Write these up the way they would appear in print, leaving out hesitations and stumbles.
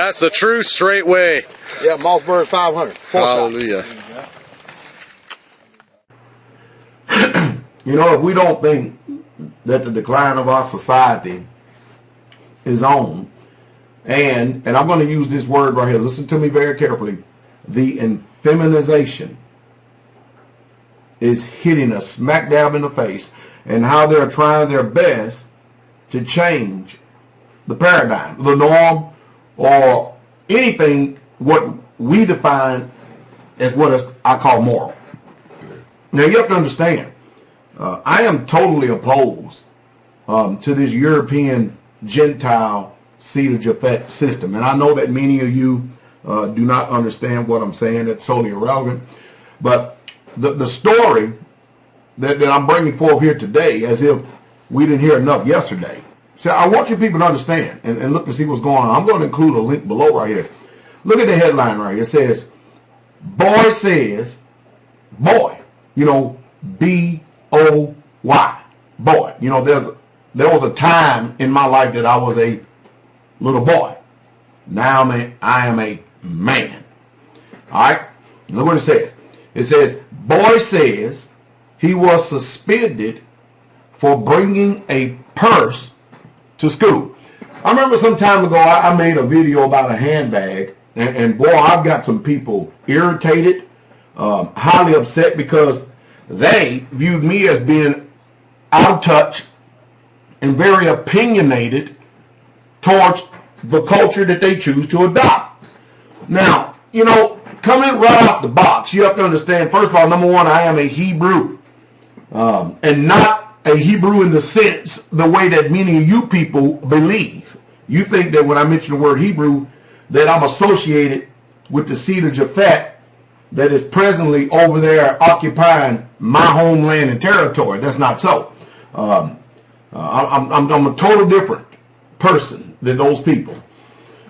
That's the true straight way. Yeah, Mossberg 500. Hallelujah. You know, if we don't think that the decline of our society is on, and I'm going to use this word right here, listen to me very carefully, the infeminization is hitting us smack dab in the face, and how they're trying their best to change the paradigm, the norm, or anything what we define as what I call moral. Now you have to understand, I am totally opposed to this European Gentile seed of Japhet system, and I know that many of you do not understand what I'm saying. That's totally irrelevant. But the story that I'm bringing forth here today, as if we didn't hear enough yesterday. So I want you people to understand and look and see what's going on. I'm going to include a link below right here. Look at the headline right here. It says, boy says, boy, you know, B-O-Y, boy. You know, there was a time in my life that I was a little boy. Now I am a man. All right? Look what it says. It says, boy says he was suspended for bringing a purse to school. I remember some time ago I made a video about a handbag, and boy, I've got some people irritated, highly upset, because they viewed me as being out of touch and very opinionated towards the culture that they choose to adopt. Now, you know, coming right out the box, you have to understand, first of all, number one, I am a Hebrew, and not a Hebrew in the sense, the way that many of you people believe. You think that when I mention the word Hebrew, that I'm associated with the seed of Japhet that is presently over there occupying my homeland and territory. That's not so. I'm a total different person than those people.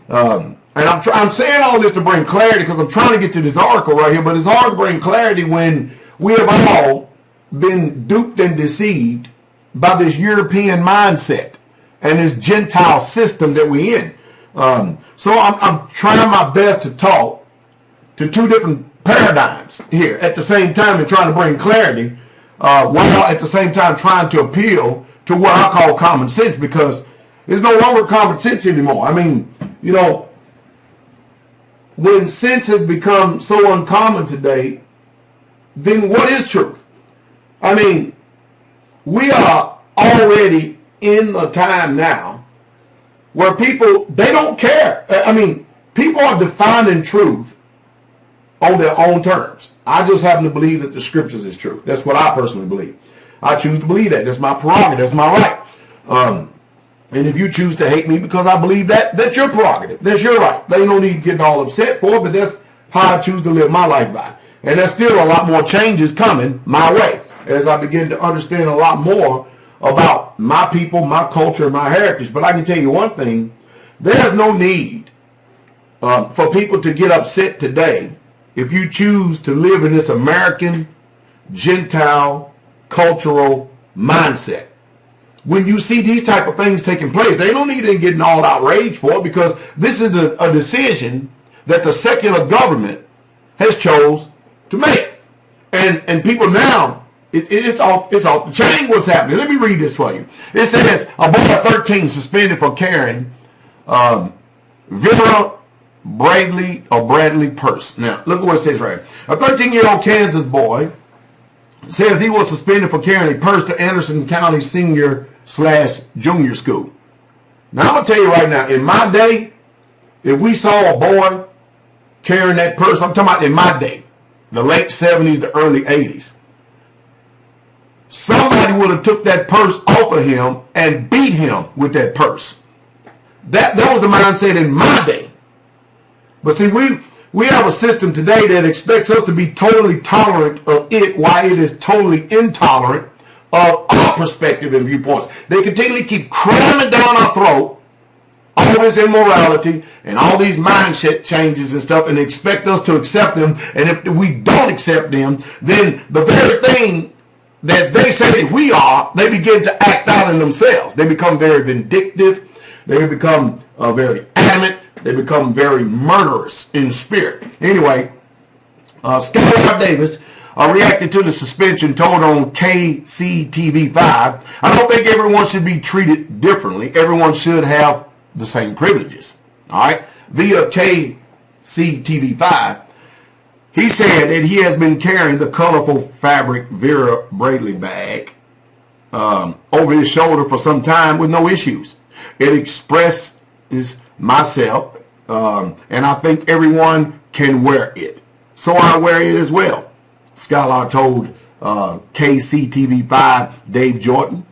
And I'm saying all this to bring clarity, because I'm trying to get to this article right here, but it's hard to bring clarity when we have all been duped and deceived by this European mindset and this Gentile system that we're in. So I'm trying my best to talk to two different paradigms here at the same time, and trying to bring clarity, while at the same time trying to appeal to what I call common sense, because it's no longer common sense anymore. I mean, you know, when sense has become so uncommon today, then what is truth? I mean, we are already in a time now where people, they don't care. I mean, people are defining truth on their own terms. I just happen to believe that the scriptures is true. That's what I personally believe. I choose to believe that. That's my prerogative. That's my right. And if you choose to hate me because I believe that, that's your prerogative. That's your right. They don't need to get all upset for it, but that's how I choose to live my life by. And there's still a lot more changes coming my way as I begin to understand a lot more about my people, my culture, and my heritage. But I can tell you one thing, there's no need for people to get upset today if you choose to live in this American Gentile cultural mindset. When you see these type of things taking place, they don't need to get all outraged for it, because this is a decision that the secular government has chose to make. And people now, it's off the chain what's happening. Let me read this for you. It says, a boy of 13 suspended for carrying Vera Bradley purse. Now, look at what it says right here. A 13-year-old Kansas boy says he was suspended for carrying a purse to Anderson County senior/junior school. Now, I'm going to tell you right now, in my day, if we saw a boy carrying that purse, I'm talking about in my day, the late 70s, the early 80s, somebody would have took that purse off of him and beat him with that purse. That was the mindset in my day. But see, we have a system today that expects us to be totally tolerant of it, while it is totally intolerant of our perspective and viewpoints. They continually keep cramming down our throat all this immorality and all these mindset changes and stuff, and expect us to accept them. And if we don't accept them, then the very thing that they say that we are, they begin to act out in themselves. They become very vindictive. They become very adamant. They become very murderous in spirit. Anyway, Skylar Davis reacted to the suspension told on KCTV5. I don't think everyone should be treated differently. Everyone should have the same privileges. All right? Via KCTV5, he said that he has been carrying the colorful fabric Vera Bradley bag over his shoulder for some time with no issues. It expresses myself, and I think everyone can wear it. So I wear it as well. Skylar told KCTV5 Dave Jordan.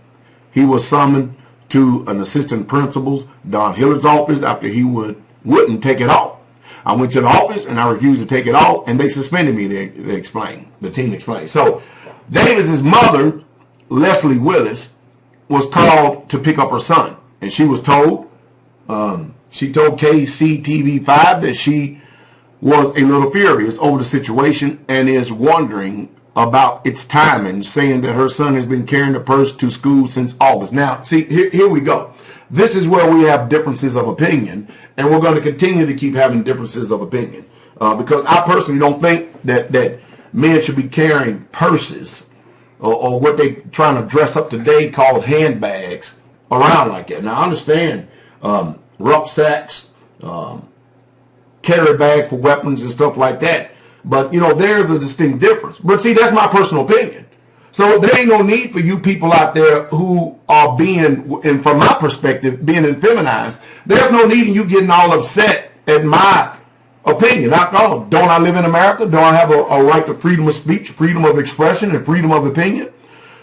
He was summoned to an assistant principal's, Don Hillard's office after he wouldn't take it off. I went to the office and I refused to take it off, and they suspended me, they explained. The team explained. So Davis's mother, Leslie Willis, was called to pick up her son, and she was told, she told KCTV5 that she was a little furious over the situation and is wondering about its timing, saying that her son has been carrying the purse to school since August. Now, see, here we go. This is where we have differences of opinion, and we're going to continue to keep having differences of opinion because I personally don't think that men should be carrying purses or what they trying to dress up today called handbags around like that. Now, I understand rucksacks, carry bags for weapons and stuff like that. But, you know, there's a distinct difference. But, see, that's my personal opinion. So there ain't no need for you people out there who are being, and from my perspective, being effeminized. There's no need in you getting all upset at my opinion. After all, don't I live in America? Don't I have a right to freedom of speech, freedom of expression, and freedom of opinion?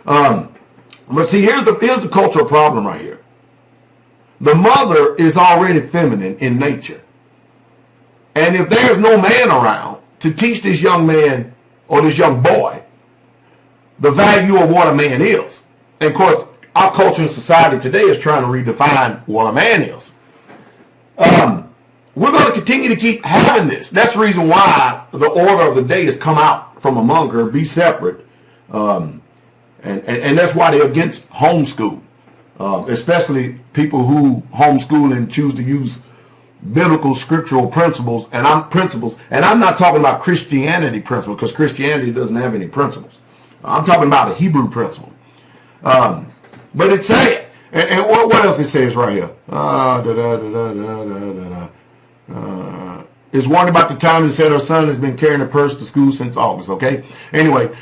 But, see, here's the cultural problem right here. The mother is already feminine in nature. And if there's no man around to teach this young man or this young boy the value of what a man is, and of course, our culture and society today is trying to redefine what a man is. We're going to continue to keep having this. That's the reason why the order of the day has come out from among her, be separate. And that's why they're against homeschool, especially people who homeschool and choose to use biblical scriptural principles, and I'm not talking about Christianity principles, because Christianity doesn't have any principles. I'm talking about a Hebrew principle. But it's sad. And what else it says right here? It's warned about the time it said her son has been carrying a purse to school since August, okay? Anyway,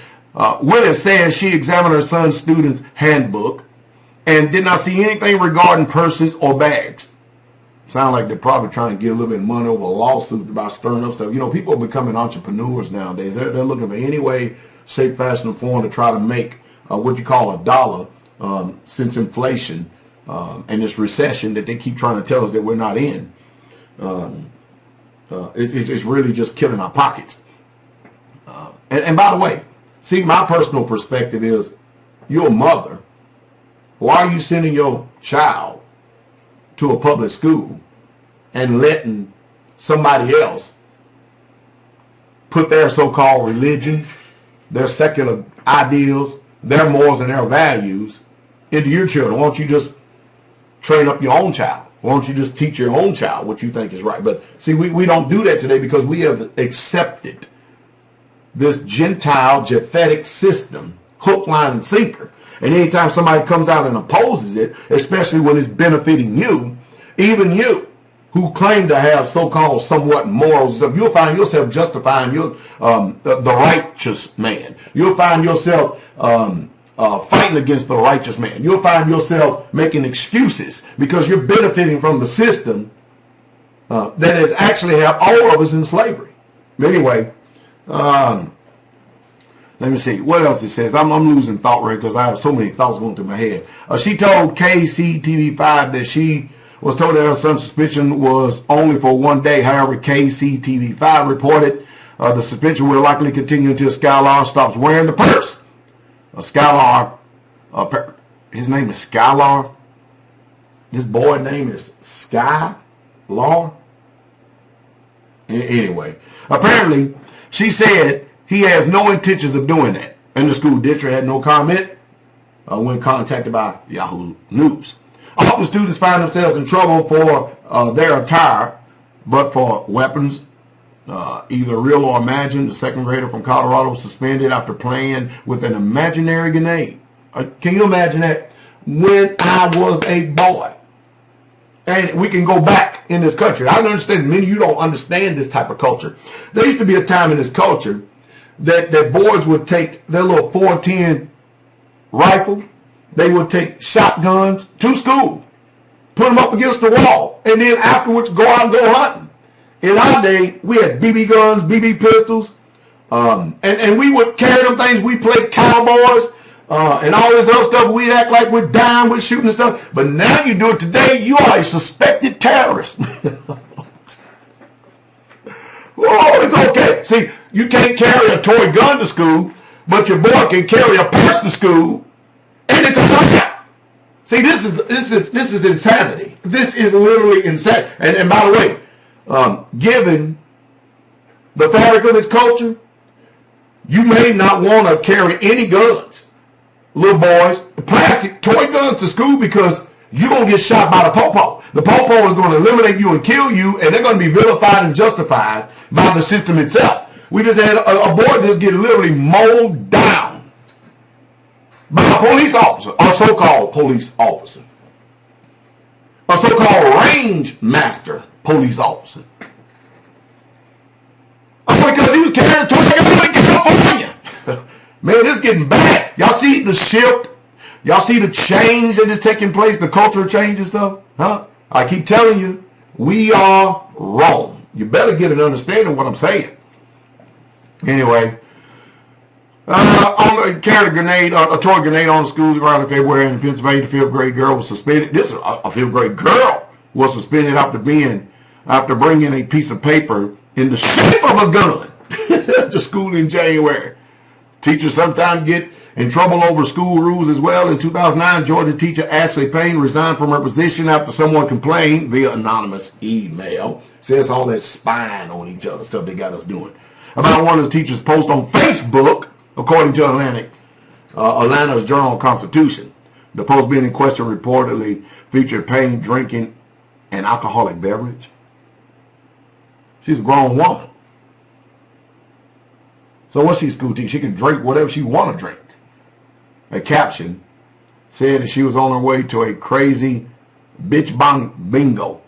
Willis says she examined her son's student's handbook and did not see anything regarding purses or bags. Sound like they're probably trying to get a little bit of money over a lawsuit about stirring up stuff. You know, people are becoming entrepreneurs nowadays. They're looking for any way, shape, fashion, or form to try to make what you call a dollar since inflation and this recession that they keep trying to tell us that we're not in. It's really just killing our pockets. And by the way, see, my personal perspective is, you're a mother. Why are you sending your child to a public school and letting somebody else put their so-called religion, their secular ideals, their morals and their values into your children? Why don't you just train up your own child? Why don't you just teach your own child what you think is right? But see, we don't do that today because we have accepted this Gentile Japhetic system, hook, line, and sinker. And anytime somebody comes out and opposes it, especially when it's benefiting you, even you who claim to have so-called somewhat morals, you'll find yourself justifying the righteous man. You'll find yourself fighting against the righteous man. You'll find yourself making excuses because you're benefiting from the system that has actually had all of us in slavery. Anyway, let me see. What else it says? I'm losing thought right because I have so many thoughts going through my head. She told KCTV5 that she was told that her son's suspension was only for 1 day. However, KCTV5 reported the suspension will likely continue until Skylar stops wearing the purse. Skylar, his name is Skylar. This boy's name is Skylar. Anyway, apparently, she said he has no intentions of doing that. And the school district had no comment when contacted by Yahoo News. Often students find themselves in trouble for their attire but for weapons, either real or imagined. The second grader from Colorado was suspended after playing with an imaginary grenade. Can you imagine that? When I was a boy. And we can go back in this country. I understand many of you don't understand this type of culture. There used to be a time in this culture that boys would take their little 410 rifle. They would take shotguns to school, put them up against the wall, and then afterwards go out and go hunting. In our day, we had BB guns, BB pistols, and we would carry them things. We played cowboys and all this other stuff. We'd act like we're down with shooting and stuff. But now you do it today, you are a suspected terrorist. Oh, it's okay. See, you can't carry a toy gun to school, but your boy can carry a purse to school, and it's a threat. See, this is insanity. This is literally insanity. And by the way, given the fabric of this culture, you may not want to carry any guns, little boys, plastic toy guns to school, because you're going to get shot by the popo. The popo is going to eliminate you and kill you, and they're going to be vilified and justified by the system itself. We just had a boy just get literally mowed down by a police officer, a so-called police officer, a so-called range master police officer. Oh, because he was carrying a toy gun in California. Man, this is getting bad. Y'all see the shift? Y'all see the change that is taking place, the cultural change and stuff? Huh? I keep telling you, we are wrong. You better get an understanding of what I'm saying. Anyway, carried a grenade, a toy grenade on the school ground in February in Pennsylvania. The fifth grade girl was suspended. A fifth grade girl was suspended after bringing a piece of paper in the shape of a gun to school in January. Teachers sometimes get in trouble over school rules as well. In 2009, Georgia teacher Ashley Payne resigned from her position after someone complained via anonymous email. Says all that spying on each other, stuff they got us doing, about one of the teachers' post on Facebook, according to Atlanta's Journal-Constitution. The post being in question reportedly featured Payne drinking an alcoholic beverage. She's a grown woman. So what's she school teacher? She can drink whatever she want to drink. A caption said that she was on her way to a crazy bitch bingo.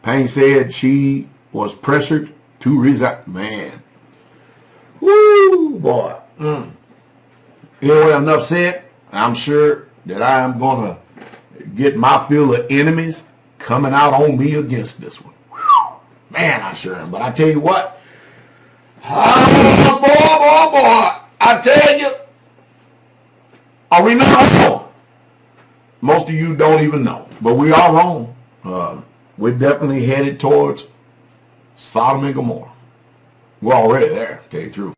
Payne said she was pressured to resign. Man. Woo, boy. Anyway, enough said. I'm sure that I am going to get my fill of enemies coming out on me against this one. Whew. Man, I sure am. But I tell you what. Oh, boy. I tell you. Are we not wrong? Most of you don't even know. But we are wrong. We're definitely headed towards Sodom and Gomorrah. We're already there, to tell you the truth.